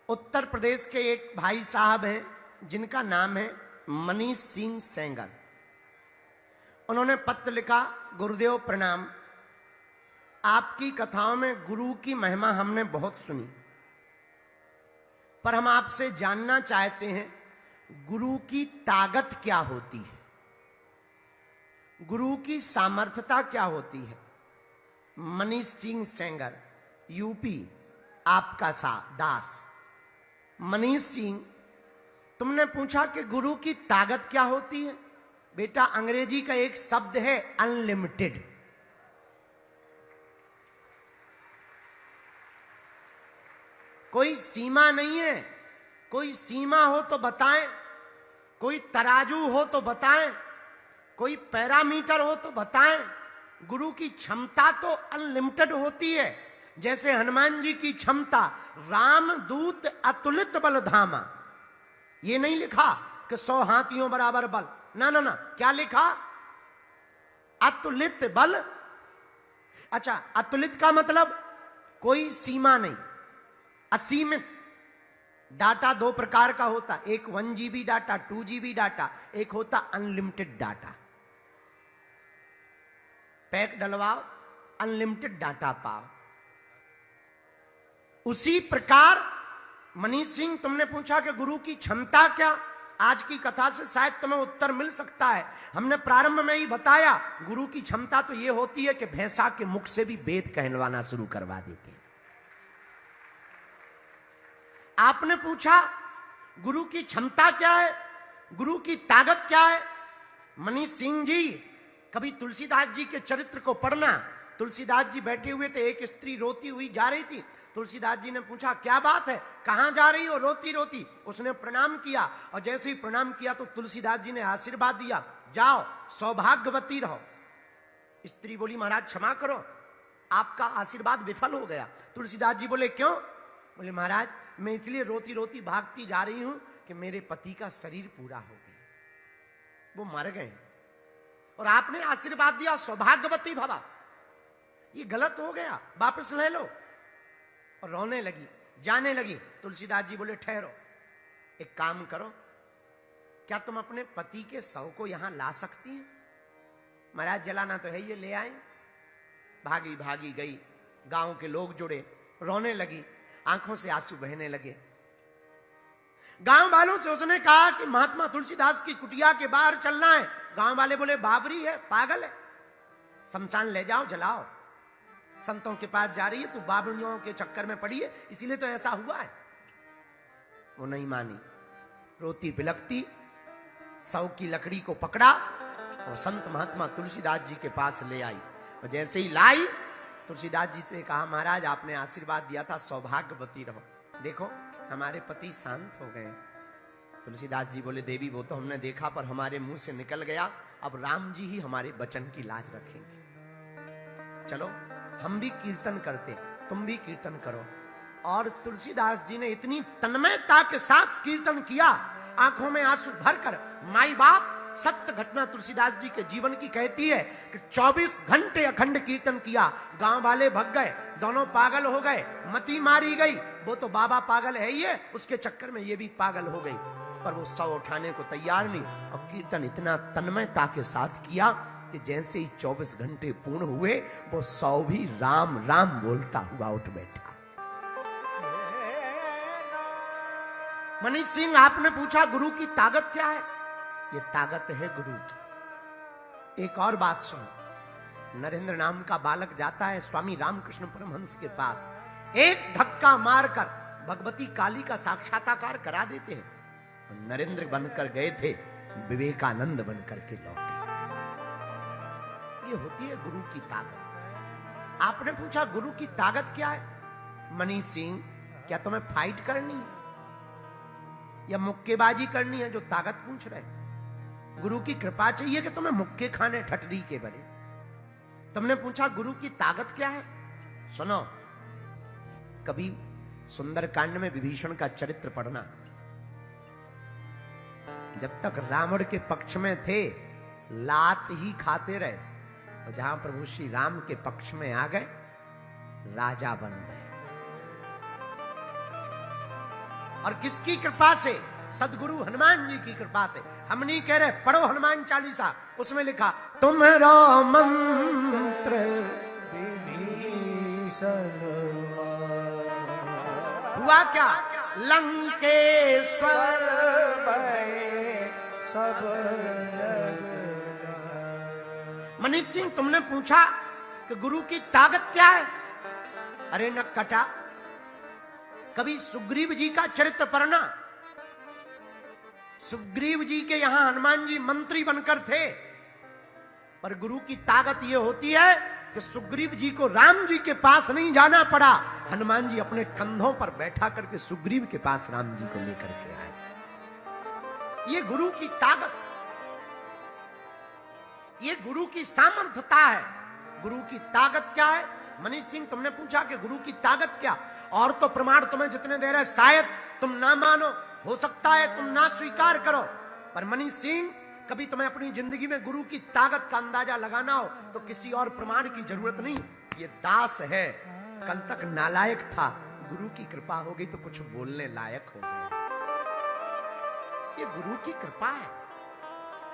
उत्तर प्रदेश के एक भाई साहब हैं जिनका नाम है मनीष सिंह सेंगर। उन्होंने पत्र लिखा, गुरुदेव प्रणाम। आपकी कथाओं में गुरु की महिमा हमने बहुत सुनी, पर हम आपसे जानना चाहते हैं गुरु की ताकत क्या होती है, गुरु की सामर्थ्यता क्या होती है। मनीष सिंह सेंगर, यूपी, आपका दास। मनीष सिंह, तुमने पूछा कि गुरु की ताकत क्या होती है। बेटा, अंग्रेजी का एक शब्द है अनलिमिटेड। कोई सीमा नहीं है। कोई सीमा हो तो बताएं, कोई तराजू हो तो बताएं, कोई पैरामीटर हो तो बताएं। गुरु की क्षमता तो अनलिमिटेड होती है। जैसे हनुमान जी की क्षमता, राम दूत अतुलित बल धामा। ये नहीं लिखा कि 100 हाथियों बराबर बल, ना ना ना। क्या लिखा? अतुलित बल। अच्छा, अतुलित का मतलब कोई सीमा नहीं, असीमित। डाटा दो प्रकार का होता, एक 1 GB डाटा, 2 GB डाटा, एक होता अनलिमिटेड डाटा। पैक डलवाओ, अनलिमिटेड डाटा पाओ। उसी प्रकार मनीष सिंह, तुमने पूछा कि गुरु की क्षमता क्या। आज की कथा से शायद तुम्हें उत्तर मिल सकता है। हमने प्रारंभ में ही बताया, गुरु की क्षमता तो यह होती है कि भैंसा के मुख से भी वेद कहलवाना शुरू करवा देते हैं। आपने पूछा गुरु की क्षमता क्या है, गुरु की ताकत क्या है। मनीष सिंह जी, कभी तुलसीदास जी के चरित्र को पढ़ना। तुलसीदास जी बैठे हुए थे, एक स्त्री रोती हुई जा रही थी। तुलसीदास जी ने पूछा, क्या बात है, कहां जा रही हो रोती रोती। उसने प्रणाम किया, और जैसे ही प्रणाम किया तो तुलसीदास जी ने आशीर्वाद दिया, जाओ सौभाग्यवती रहो। स्त्री बोली, महाराज क्षमा करो, आपका आशीर्वाद विफल हो गया। तुलसीदास जी बोले, क्यों? बोले, महाराज मैं इसलिए रोती रोती भागती जा रही हूं कि मेरे पति का शरीर पूरा हो गया, वो मर गए, और आपने आशीर्वाद दिया सौभाग्यवती भवा। ये गलत हो गया, वापस ले लो। और रोने लगी, जाने लगी। तुलसीदास जी बोले, ठहरो, एक काम करो, क्या तुम अपने पति के शव को यहां ला सकती हैं? महाराज जलाना तो है, ये ले आए। भागी भागी गई, गांव के लोग जुड़े, रोने लगी, आंखों से आंसू बहने लगे। गांव वालों से उसने कहा कि महात्मा तुलसीदास की कुटिया के बाहर चलना है। गांव वाले बोले, बाबरी है, पागल है, शमशान ले जाओ, जलाओ। संतों के पास जा रही है, तू बाबरियों के चक्कर में पड़ी है, इसीलिए तो ऐसा हुआ है। वो नहीं मानी, रोती बिलखती सौ की लकड़ी को पकड़ा और संत महात्मा तुलसीदास जी के पास ले आई। और जैसे ही लाई, तुलसीदास जी से कहा, महाराज आपने आशीर्वाद दिया था सौभाग्यवती रहो, देखो हमारे पति शांत हो गए। तुलसीदास जी बोले, देवी वो तो हमने देखा, पर हमारे मुंह से निकल गया, अब राम जी ही हमारे वचन की लाज रखेंगे। चलो हम भी कीर्तन करते, तुम भी कीर्तन करो। और तुलसीदास जी ने इतनी तन्मयता के साथ कीर्तन किया, आंखों में आंसू भरकर। माई बाप सत्य घटना तुलसीदास जी के जीवन की कहती है कि 24 घंटे अखंड कीर्तन किया। गांव वाले भग गए, दोनों पागल हो गए, मती मारी गई। वो तो बाबा पागल है ही है, उसके चक्कर में ये भी पागल हो गई, पर वो शव उठाने को तैयार नहीं। और कीर्तन इतना तन्मयता के साथ किया कि जैसे ही 24 घंटे पूर्ण हुए, वो शव भी राम राम बोलता हुआ उठ बैठा। मनीष सिंह, आपने पूछा गुरु की ताकत क्या है। ये ताकत है गुरु की। एक और बात सुनो। नरेंद्र नाम का बालक जाता है स्वामी रामकृष्ण परमहंस के पास, एक धक्का मारकर भगवती काली का साक्षात्कार करा देते हैं। नरेंद्र बनकर गए थे, विवेकानंद बनकर के लौटे। ये होती है गुरु की ताकत। आपने पूछा गुरु की ताकत क्या है। मनीष सिंह, क्या तुम्हें फाइट करनी है या मुक्केबाजी करनी है जो ताकत पूछ रहे? गुरु की कृपा चाहिए कि तुम्हें मुक्के खाने ठटरी के बने। तुमने पूछा गुरु की ताकत क्या है। सुनो, कभी सुंदरकांड में विभीषण का चरित्र पढ़ना। जब तक रावण के पक्ष में थे, लात ही खाते रहे, और जहां प्रभु श्री राम के पक्ष में आ गए, राजा बन गए। और किसकी कृपा से? सदगुरु हनुमान जी की कृपा से। हम नहीं कह रहे पढ़ो हनुमान चालीसा, उसमें लिखा तुम्हारा मंत्र विभीषण हुआ क्या? लंकेश्वर सब। मनीष सिंह, तुमने पूछा कि गुरु की ताकत क्या है? अरे न कटा, कभी सुग्रीव जी का चरित्र पढ़ना। सुग्रीव जी के यहां हनुमान जी मंत्री बनकर थे, पर गुरु की ताकत यह होती है कि सुग्रीव जी को राम जी के पास नहीं जाना पड़ा, हनुमान जी अपने कंधों पर बैठा करके सुग्रीव के पास राम जी को लेकर के आए। ये गुरु की ताकत, ये गुरु की सामर्थ्यता है। गुरु की ताकत क्या है? मनीष सिंह, तुमने पूछा कि गुरु की ताकत क्या? और तो प्रमाण तुम्हें जितने दे रहे, शायद तुम ना मानो, हो सकता है तुम ना स्वीकार करो, पर मनीष सिंह, कभी तुम्हें अपनी जिंदगी में गुरु की ताकत का अंदाजा लगाना हो तो किसी और प्रमाण की जरूरत नहीं। ये दास है, कल तक नालायक था, गुरु की कृपा हो गई तो कुछ बोलने लायक हो गया। ये गुरु की कृपा है,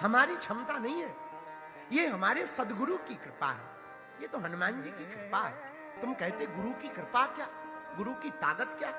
हमारी क्षमता नहीं है, ये हमारे सदगुरु की कृपा है। ये तो हनुमान जी की कृपा है। तुम कहते गुरु की कृपा क्या, गुरु की ताकत क्या?